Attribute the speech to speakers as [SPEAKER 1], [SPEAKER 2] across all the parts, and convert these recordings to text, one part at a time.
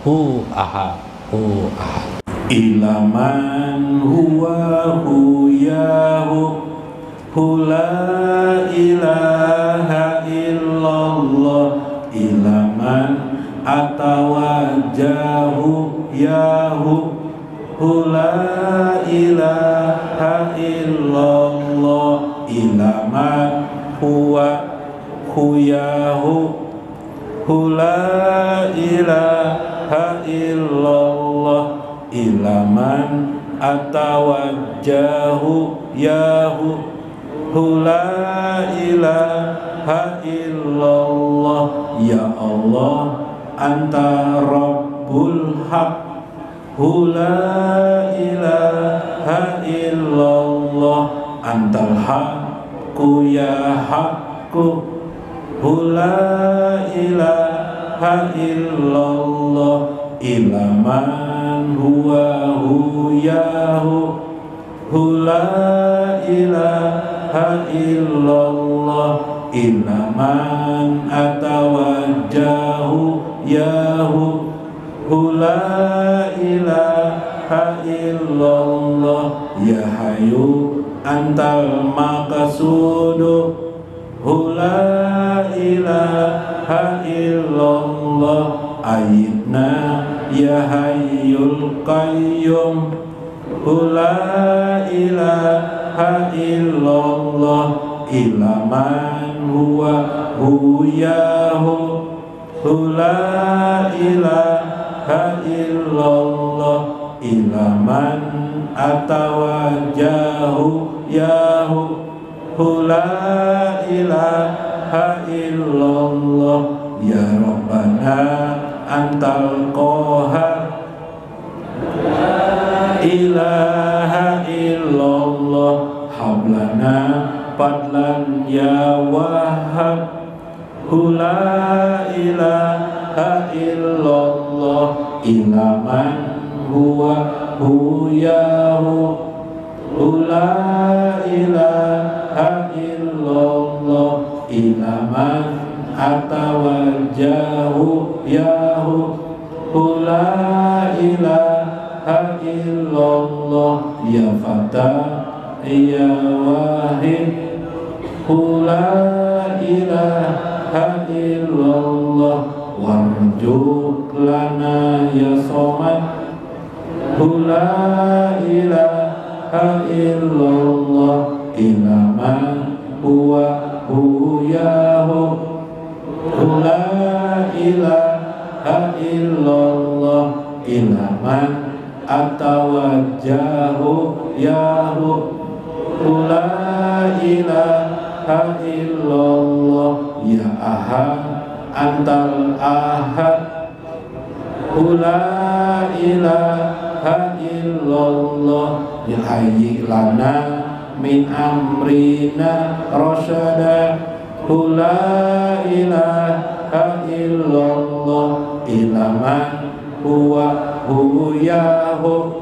[SPEAKER 1] hu ahad, hu ahad.
[SPEAKER 2] Ilaman huwa hu yahu hu la ilaha illallah. Ilaman atawajjahu yahu hu la ilaha illallah. Ilaman huwa hu yahu hu la ilaha illallah. Ilaman atawajjahu yahu hu la ilaha illallah. Ya Allah, anta rabbul haq hu la ilaha illallah. Antal haqqu ya haqqu hu la ilaha illallah. Ilaman huwa hu yahu hu la ilaha illallah. Ilaman atawajjahu yahu hu la ilaha illallah. Ya hayu antal maqsudu hu la ilaha illallah. Ayitna ya hayyul qayyum hu la ilaha illallah. Ilaman huwa hu yahu hu la ilaha illallah. Ilaman atawajjahu yahu hu la ilaha illallah. Ya Rabbana antal qahar la ilaha illallah. Hablana fadlan ya wahhab hu la ilaha illallah. Ilaman huwa hu yahu hu la ilaha illallah. Ilaman atawajjahu yahu hu la ilaha illallah. Ya Fatah ya Wahid hu la ilaha illallah. Warjuk lana ya Somad hu la ilaha illallah. Ilaman huwa hu yahu hu la ilaha illallah. Ilaman atawajjahu yahu hu la ilaha illallah. Ya Ahad antal ahad hu la ilaha illallah. Ya hayyi lana min amrina rasyada hu la ilaha illallah. Ilaman huwa hu yahu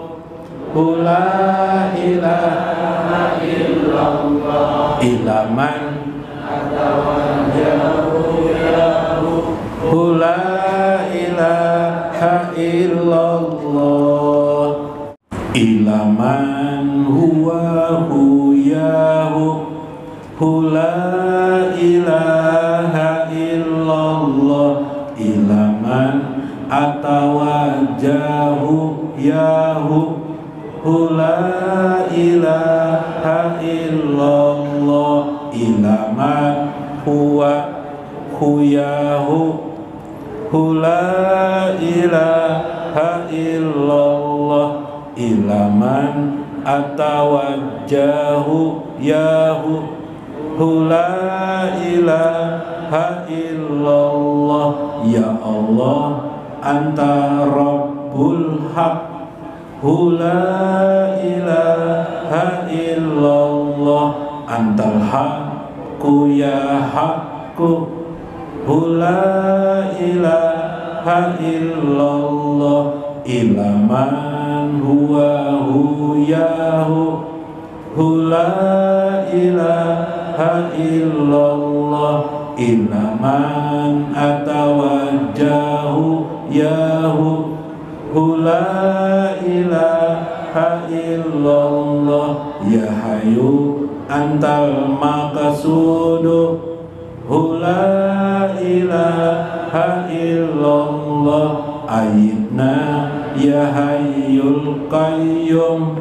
[SPEAKER 2] hu la ilaha illallah. Ilaman atawajjahu yahu hu la ilaha illallah. Ilaman huwa hu yahu hu la ilaha illallah. Ilaman atawajjahu yahu hu la ilaha illallah. Ilaman huwa hu yahu hu la ilaha illallah. Ilaman atawajjahu yahu hu la ilaha illallah. Ya Allah, anta rabbul haq hu la ilaha illallah. Antal haqqu ya haqqu hu la ilaha illallah. Ilaman huwa hu yahu hu la ilaha illallah. Ilaman atawajjahu yahu la ilaha illallah ya hayu antal maqsudu la ilaha illallah ayidna ya hayyul qayyum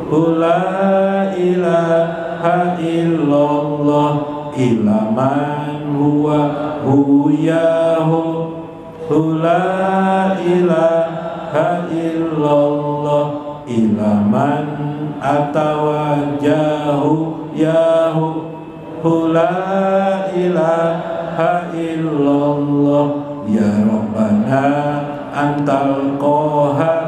[SPEAKER 2] la ilaha illallah ilaman huwa huyahu la ilaha illallah ilaman atawajahu yahu la ilaha illallah ya rabbana antal qahar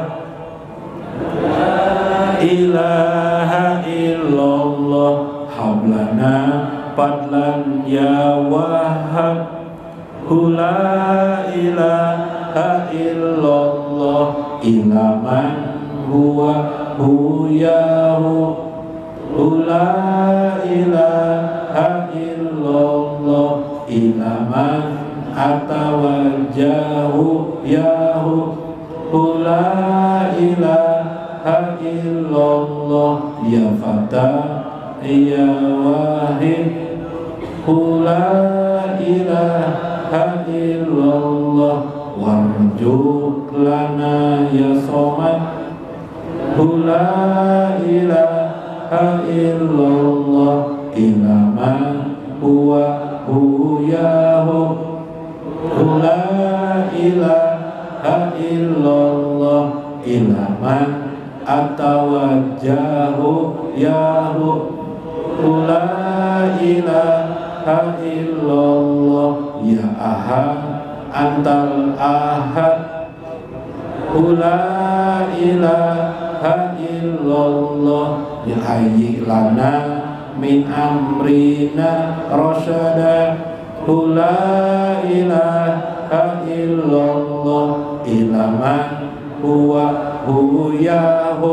[SPEAKER 2] la ilaha illallah hablana fadlan ya wahhab la ilaha illallah ilaman huwa huyahu la ilaha illallah ilaman atawajahu yahu la ilaha illallah ya fatah ya wahid la ilaha illallah warjuk lana ya somad la ilaha illallah ilaman huwa huyahu la ilaha illallah ilaman atawajjahu yahu la ilaha illallah ya ahad antal ahad la ilaha illallah ya hayyi lana min amrina rasyada la ilaha illallah ilaman huwa huyahu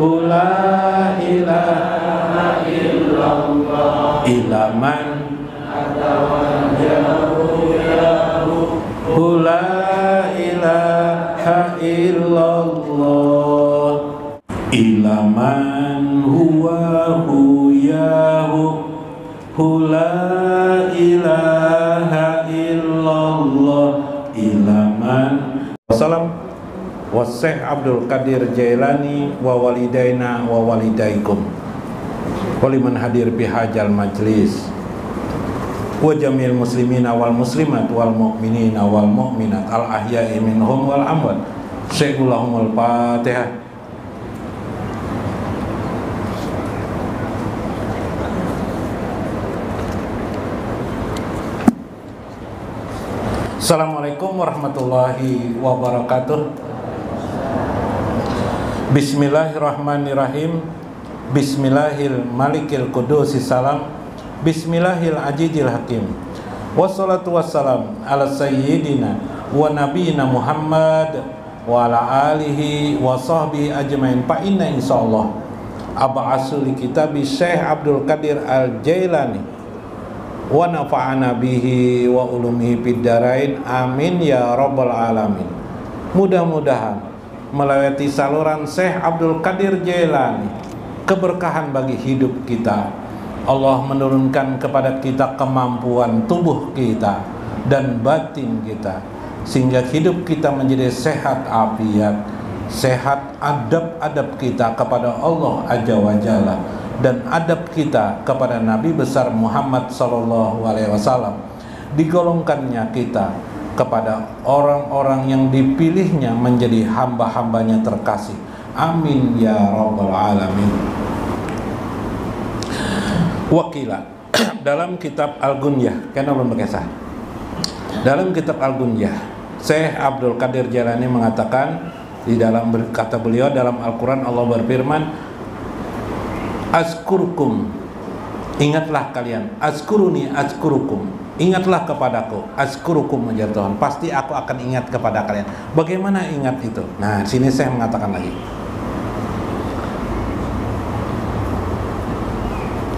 [SPEAKER 2] la ilaha illallah ilaman la ilaha illallah ilaman huwa huyahu la ilaha illallah ilaman wassalam Syekh Abdul Qadir Jailani wa walidaina wa walidaikum waliman hadir bihajal majlis wa jamil muslimina wal muslimat wal mu'minina wal mu'minat al ahya'i minhum wal amwat. Syekhulahumul Fatihah. Assalamualaikum warahmatullahi wabarakatuh. Bismillahirrahmanirrahim. Bismillahil malikil qudusis salam. Bismillahil ajijil hakim. Wassalatu wassalam ala sayyidina wa nabiyina Muhammad wa ala alihi wa sahbihi ajmain. Fa inna insyaallah ab'asu li kitabi Syekh Abdul Qadir Al-Jailani wa nafa'ana bihi wa ulumihi fid darain amin ya rabbal alamin. Mudah-mudahan melewati saluran Syekh Abdul Qadir Jailani keberkahan bagi hidup kita. Allah menurunkan kepada kita kemampuan tubuh kita dan batin kita sehingga hidup kita menjadi sehat afiat, sehat adab-adab kita kepada Allah Azza wa Jalla dan adab kita kepada Nabi besar Muhammad sallallahu alaihi wasallam. Digolongkannya kita kepada orang-orang yang dipilihnya menjadi hamba-hambanya terkasih. Amin ya rabbal alamin. Wakilah dalam kitab Al-Gunyah, karena belum berkisah. Dalam kitab Al-Gunyah, Syekh Abdul Qadir Jailani mengatakan di dalam kata beliau dalam Al-Quran Allah berfirman, azkurkum, ingatlah kalian, azkuruni azkurukum, ingatlah kepadaku, azkurukum ya Tuhan, pasti aku akan ingat kepada kalian. Bagaimana ingat itu? Nah, sini saya mengatakan lagi.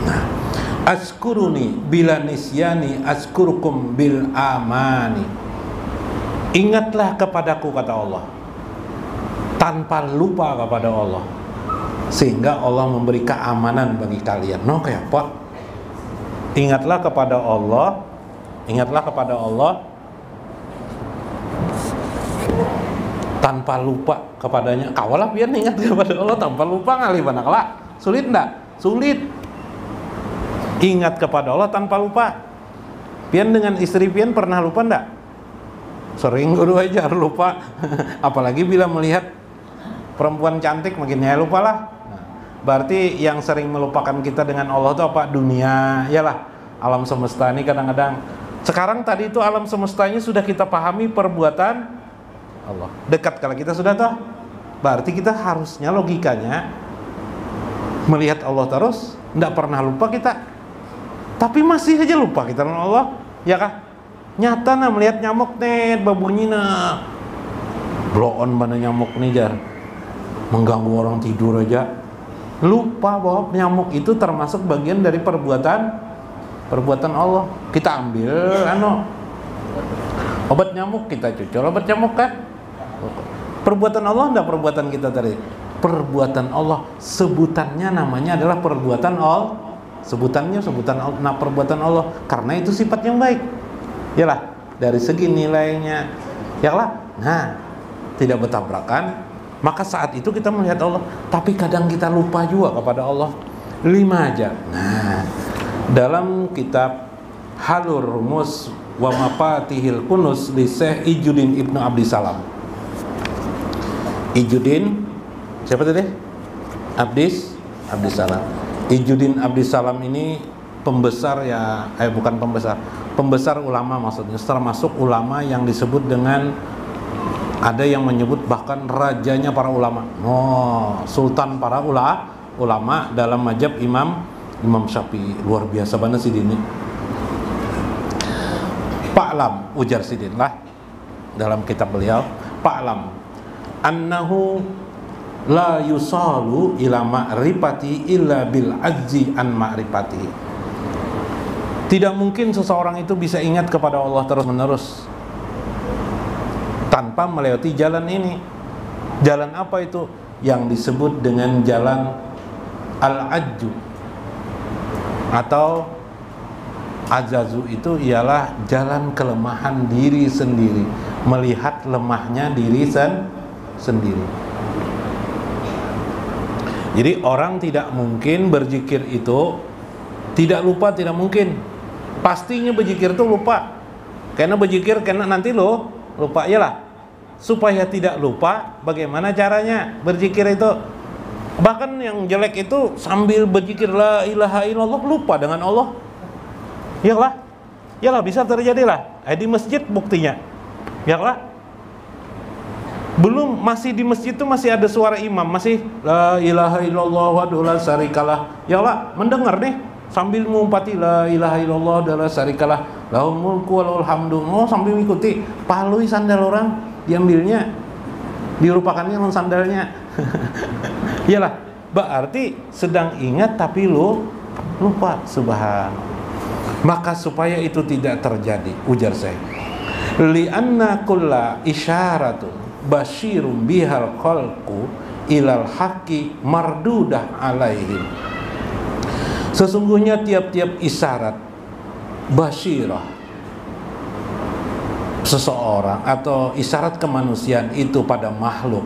[SPEAKER 2] Nah, azkuruni bila nisyani azkurukum bil amani. Ingatlah kepadaku, kata Allah, tanpa lupa kepada Allah, sehingga Allah memberi keamanan bagi kalian. No, kayak apa? Ingatlah kepada Allah, ingatlah kepada Allah tanpa lupa kepadanya. Kawalah biar ingat kepada Allah tanpa lupa ngali banaklah. Sulit enggak? Sulit. Ingat kepada Allah tanpa lupa. Pian dengan istri pian pernah lupa enggak? Sering guru aja lupa. Apalagi bila melihat perempuan cantik makinnya lupa lah. Berarti yang sering melupakan kita dengan Allah itu apa? Dunia, yalah, alam semesta ini kadang-kadang. Sekarang tadi itu alam semestanya sudah kita pahami perbuatan Allah. Dekat kalau kita sudah tahu. Berarti kita harusnya logikanya melihat Allah terus, tidak pernah lupa kita. Tapi masih aja lupa kita dengan Allah, ya kah? Nyata nah melihat nyamuk net babunyi nah. Blow on mana nyamuk nih jar. Mengganggu orang tidur aja. Lupa bahwa nyamuk itu termasuk bagian dari perbuatan Allah. Kita ambil obat nyamuk, kita cucul obat nyamuk kan. Perbuatan Allah enggak perbuatan kita tadi. Perbuatan Allah, sebutannya namanya adalah perbuatan Allah. Sebutan Allah, nah perbuatan Allah, karena itu sifat yang baik. Yalah, dari segi nilainya, yalah. Nah, tidak bertabrakan. Maka saat itu kita melihat Allah, tapi kadang kita lupa juga kepada Allah. 5 aja. Nah, dalam kitab Halur Rumus wa Mafatihil Kunuz li Syekh Ijuddin Ibnu Abdi Salam. Ijuddin siapa tadi? Abdi Salam. Ijuddin Abdi Salam ini pembesar ya, bukan pembesar ulama maksudnya, termasuk ulama yang disebut dengan, ada yang menyebut bahkan rajanya para ulama. Sultan para ulama dalam mazhab Imam Syafi'i. Luar biasa banget sih ini. Fa'lam, ujar Sidin lah dalam kitab beliau, fa'lam annahu la yusalu ila ma'rifati illa bil ajzi an ma'rifati. Tidak mungkin seseorang itu bisa ingat kepada Allah terus menerus tanpa melewati jalan ini. Jalan apa itu? Yang disebut dengan jalan al-ajju atau ajazu. Itu ialah jalan kelemahan diri sendiri, melihat lemahnya diri sendiri. Jadi orang tidak mungkin berzikir itu tidak lupa, tidak mungkin. Pastinya berzikir itu lupa. Karena berzikir karena nanti lupa, iyalah. Supaya tidak lupa, bagaimana caranya berzikir itu? Bahkan yang jelek itu sambil berzikir la ilaha illallah lupa dengan Allah. Iyalah bisa terjadilah. Di masjid buktinya. Iyalah. Belum, masih di masjid itu masih ada suara imam, masih la ilaha illallah wa la syarikalah. Iyalah, mendengar nih sambil mengumpati la ilaha illallah wa la syarikalah lahul mulku wa lahul hamdu. Sambil mengikuti, palui sandal orang, diambilnya, dirupakannya non sandalnya. Iyalah, berarti sedang ingat tapi lupa. Subhanallah. Maka supaya itu tidak terjadi, ujar saya, li'anna kulla isyaratun basyirum bihal khalqu ilal haqqi mardudah alaihim. Sesungguhnya tiap-tiap isyarat basyirah seseorang atau isyarat kemanusiaan itu pada makhluk,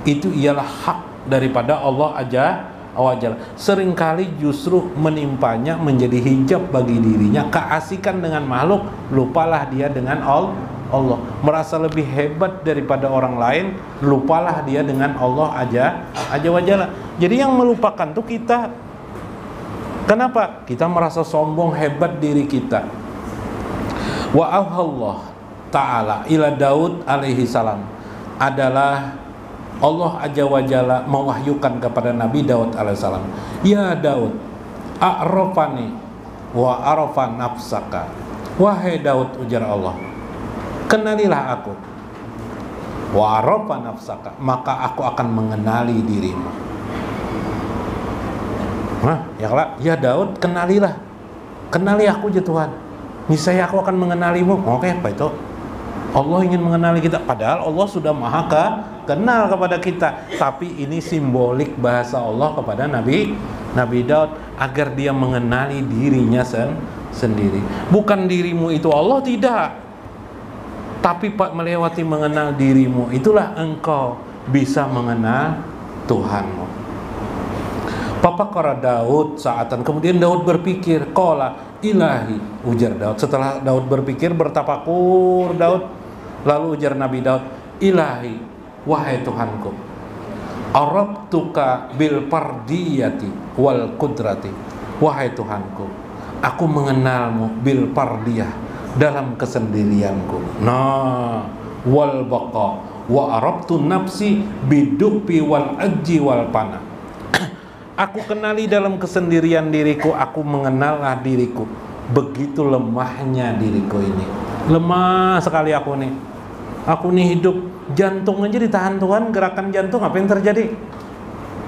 [SPEAKER 2] itu ialah hak daripada Allah Azza. Seringkali justru menimpanya menjadi hijab bagi dirinya, keasikan dengan makhluk, lupalah dia dengan Allah. Merasa lebih hebat daripada orang lain, lupalah dia dengan Allah Azza wa Jalla. Jadi yang melupakan tuh kita. Kenapa? Kita merasa sombong, hebat diri kita. Wa Allah Ta'ala ila Daud alaihi salam, adalah Allah Azza wa Jalla mewahyukan kepada Nabi Daud alaihi salam, ya Daud, a'rafani wa arafa nafsaka. Wahai Daud, ujar Allah, kenalilah aku. Wa arafa nafsaka, maka aku akan mengenali dirimu. Ya Daud, kenalilah. Kenali aku ya Tuhan. Niscaya aku akan mengenalimu. Oke, apa itu? Allah ingin mengenali kita, padahal Allah sudah maha kenal kepada kita. Tapi ini simbolik bahasa Allah kepada Nabi Daud agar dia mengenali dirinya sendiri. Bukan dirimu itu Allah, tidak. Tapi melewati mengenal dirimu, itulah engkau bisa mengenal Tuhanmu. Papakara Daud saatan, kemudian Daud berpikir, qala ilahi, ujar Daud. Setelah Daud berpikir, bertafakur Daud, lalu ujar Nabi Daud, ilahi, wahai Tuhanku, arabtuka bil pardiyati wal kudrati, wahai Tuhanku, aku mengenalmu bil pardiyah, dalam kesendirianku, nah, wal baqa, wa arabtu nafsi bidupi wal ajji wal pana. Aku kenali dalam kesendirian diriku, aku mengenallah diriku. Begitu lemahnya diriku ini. Lemah sekali aku nih. Aku nih hidup, jantung aja ditahan Tuhan, gerakan jantung apa yang terjadi?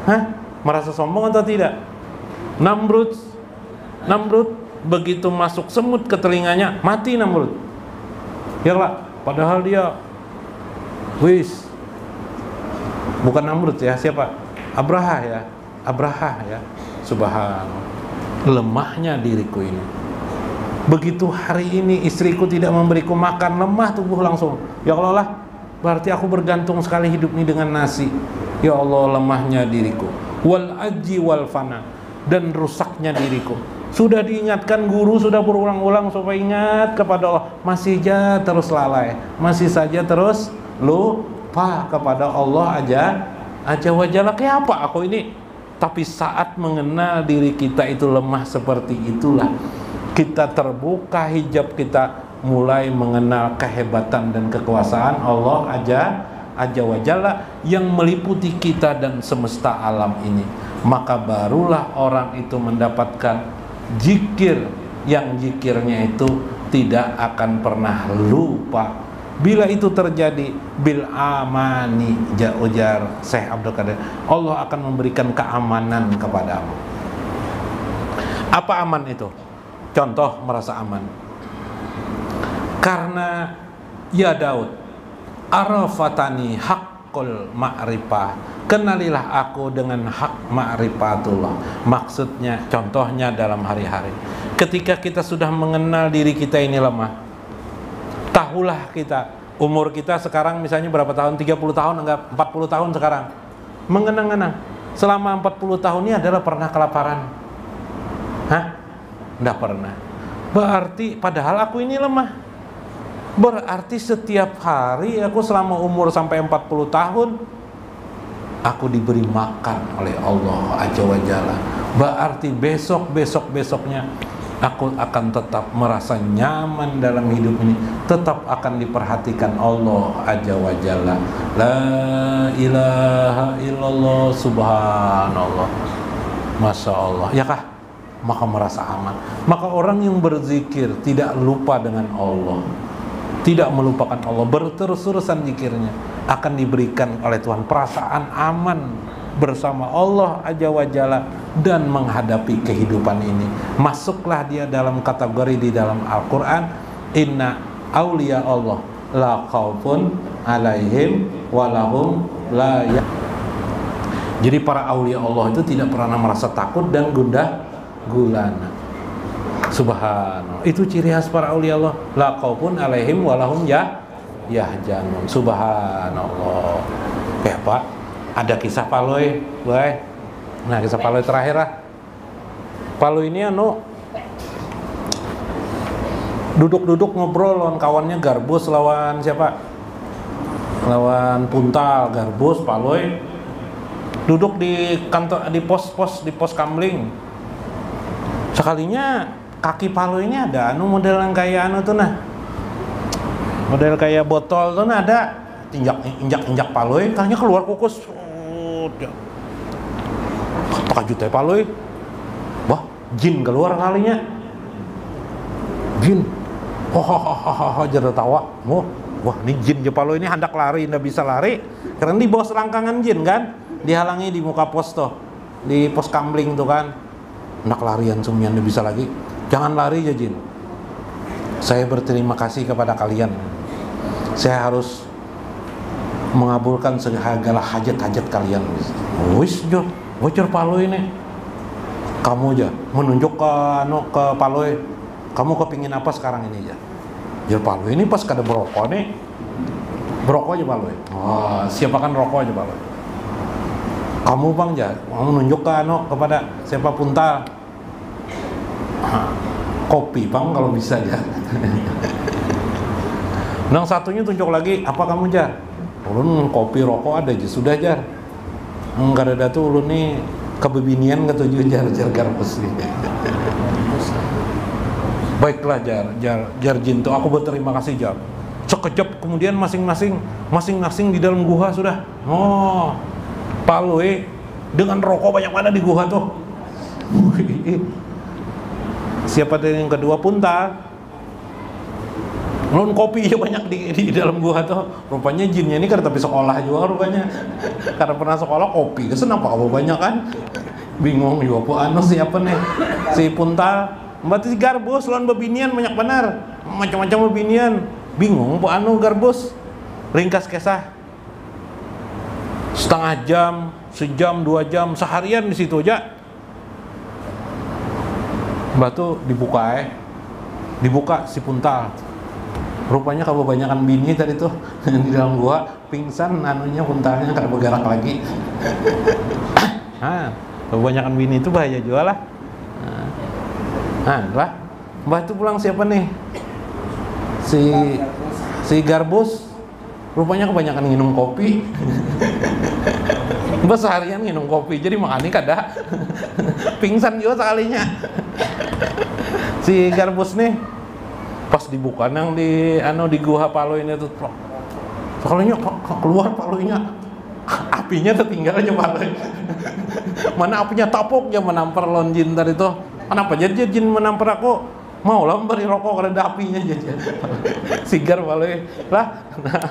[SPEAKER 2] Hah? Merasa sombong atau tidak? Namrud begitu masuk semut ke telinganya, mati Namrud. Yalah, padahal dia bukan Namrud ya, siapa? Abraha ya. Subhanallah. Lemahnya diriku ini. Begitu hari ini istriku tidak memberiku makan, lemah tubuh langsung. Ya Allah lah, berarti aku bergantung sekali hidup ini dengan nasi. Ya Allah, lemahnya diriku. Wal aji wal fana, dan rusaknya diriku. Sudah diingatkan guru, sudah berulang-ulang supaya ingat kepada Allah, masih saja terus lalai, masih saja terus lupa kepada Allah aja wajalah. Kayak apa aku ini? Tapi saat mengenal diri kita itu lemah seperti itulah, kita terbuka hijab, kita mulai mengenal kehebatan dan kekuasaan Allah aja wajalla yang meliputi kita dan semesta alam ini. Maka barulah orang itu mendapatkan zikir yang zikirnya itu tidak akan pernah lupa. Bila itu terjadi, bil amani, ujar Syekh Abdul Qadir, Allah akan memberikan keamanan kepadamu. Apa aman itu? Contoh merasa aman. Karena ya Daud, arafatani haqqul ma'rifah, kenalilah aku dengan hak ma'rifatullah. Maksudnya, contohnya dalam hari-hari, ketika kita sudah mengenal diri kita ini lemah, tahulah kita, umur kita sekarang misalnya berapa tahun, 30 tahun, enggak 40 tahun sekarang, mengenang-enang selama 40 tahun ini adalah pernah kelaparan? Hah? Enggak pernah. Berarti padahal aku ini lemah. Berarti setiap hari aku selama umur sampai 40 tahun aku diberi makan oleh Allah Azza wa Jalla. Berarti besoknya aku akan tetap merasa nyaman dalam hidup ini, tetap akan diperhatikan Allah Azza wa Jalla. La ilaha illallah, subhanallah, masya Allah. Ya kah? Maka merasa aman. Maka orang yang berzikir tidak lupa dengan Allah, tidak melupakan Allah, berterus-terusan zikirnya, akan diberikan oleh Tuhan perasaan aman bersama Allah Azza wa Jalla dan menghadapi kehidupan ini. Masuklah dia dalam kategori di dalam Al-Quran, inna awliya Allah la khaufun alaihim walahum la ya. Jadi para awliya Allah itu tidak pernah merasa takut dan gundah gulana. Subhanallah, itu ciri khas para awliya Allah, la khaufun alaihim walahum yahzanun. Subhanallah. Ya Pak, ada kisah Paloi, boy. Nah, kisah Paloi terakhir lah. Paloi ini duduk-duduk ngobrol lawan kawannya Garbus, lawan siapa? Lawan Puntal, Garbus, Paloi. Duduk di kantor, di pos kamling. Sekalinya kaki Paloi ini ada model yang kayak model kayak botol tuh ada. Injak Paloi, kayaknya keluar kukus. Terkejut ya Paloi. Wah, jin keluar kalinya. Jin. Jadi tawa. Wah, ini jin je Paloi ini hendak lari, ndak bisa lari. Karena di bawah selangkangan jin kan, dihalangi di muka pos tuh, di pos kamling tuh kan. Hendak larian sumian ndak bisa lagi. Jangan lari ya jin. Saya berterima kasih kepada kalian. Saya harus mengabulkan segala hajat-hajat kalian. Wis jo, bocor Paloi ini. Kamu aja menunjuk ke Paloi. Kamu kepingin apa sekarang ini aja? Jor Paloi ini pas kada berokok nih. Berokok aja Paloi. Oh, siapakan rokok aja Paloi. Kamu bang aja, mau menunjuk kepada siapa Puntal. Kopi bang kalau bisa aja. Yang satunya tunjuk lagi, apa kamu Jar? Ulun kopi rokok ada aja, sudah Jar. Enggak ada tuh ulun nih kebebinian ketujuh Jar Garbus. Baiklah Jar Jinto, aku berterima kasih Jar. Sekejap kemudian masing-masing di dalam guha sudah. Oh, Paloi dengan rokok banyak mana di guha tuh. Siapa yang kedua Puntal. Ulun kopi ya banyak di dalam gua tuh. Rupanya jinnya ini karena tapi sekolah juga rupanya. Karena pernah sekolah kopi. Kenapa kamu banyak kan? Bingung juga siapa nih? Si Puntal. Mbak si Garbus lawan bebinian banyak benar. Macam-macam bebinian. Bingung Garbus. Ringkas kisah. Setengah jam, sejam, 2 jam, seharian di situ aja. Mbak tuh dibuka si Puntal. Rupanya kebanyakan bini tadi tuh di dalam gua pingsan Puntalnya kada bergerak lagi. Kebanyakan bini itu bahaya juga lah. Lah, Mbah tuh pulang siapa nih? Si Garbus. Rupanya kebanyakan minum kopi. Mbah seharian minum kopi, jadi makanya kada pingsan juga sekalinya. Si Garbus nih pas dibuka nang di guha Paloi ini tuh sekalinya keluar Paloinya, apinya tertinggal aja Paloi. Mana apinya tapok ya menampar lonjin tadi tuh. Kenapa jadi jin menampar aku? Mau lah memberi rokok karena ada apinya aja. Sigar Paloi lah. Nah,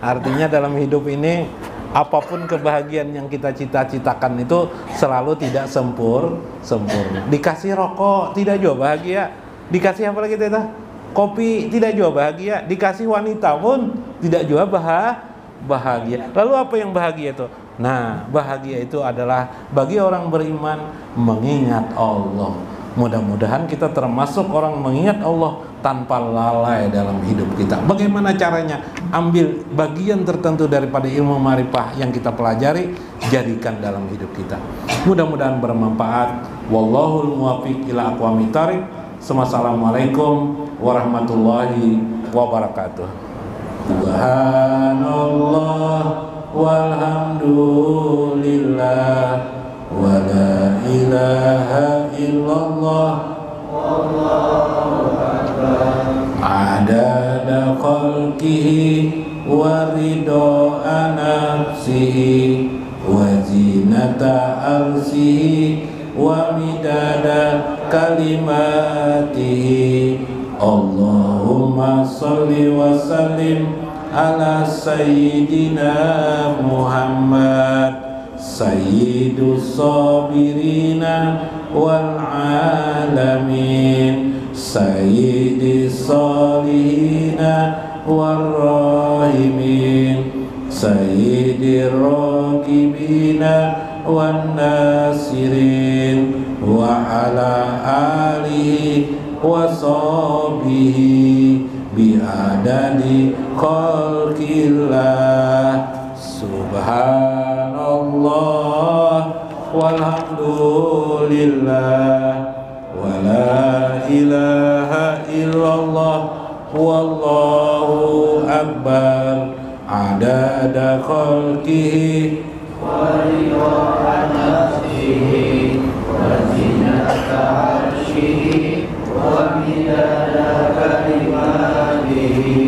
[SPEAKER 2] artinya dalam hidup ini apapun kebahagiaan yang kita cita-citakan itu selalu tidak sempurna. Dikasih rokok tidak juga bahagia. Dikasih apa lagi kita? Kopi tidak juga bahagia, dikasih wanita pun tidak juga bahagia. Lalu apa yang bahagia itu? Nah, bahagia itu adalah bagi orang beriman mengingat Allah. Mudah-mudahan kita termasuk orang mengingat Allah tanpa lalai dalam hidup kita. Bagaimana caranya? Ambil bagian tertentu daripada ilmu ma'rifah yang kita pelajari, jadikan dalam hidup kita. Mudah-mudahan bermanfaat. Wallahul muwaffiq ila aqwamit thoriq. Assalamualaikum warahmatullahi wabarakatuh. Subhanallah walhamdulillah wa la ilaha illallah wallahu akbar. Adada khalqihi wa ridha nafsihi wa zinata arsihi wa midada kalimatihi. Allahumma sholli wa sallim ala sayyidina Muhammad sayyidus sabirina wal alamin sayyidis salihina wal rahimin sayyidir raqibina wan nasirin wa ala alihi wa sahbihi bi'adadi khalqillah. Subhanallah walhamdulillah wa la ilaha illallah wallahu akbar. Adada khalqihi wa ridha nafsihi wa zinata arshihi wa midada kalimatihi.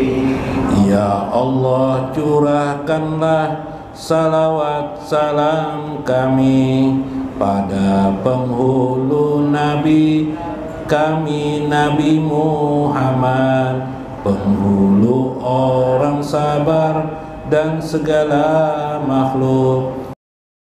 [SPEAKER 2] Ya Allah, curahkanlah salawat salam kami pada penghulu Nabi kami, Nabi Muhammad, penghulu orang sabar dan segala makhluk,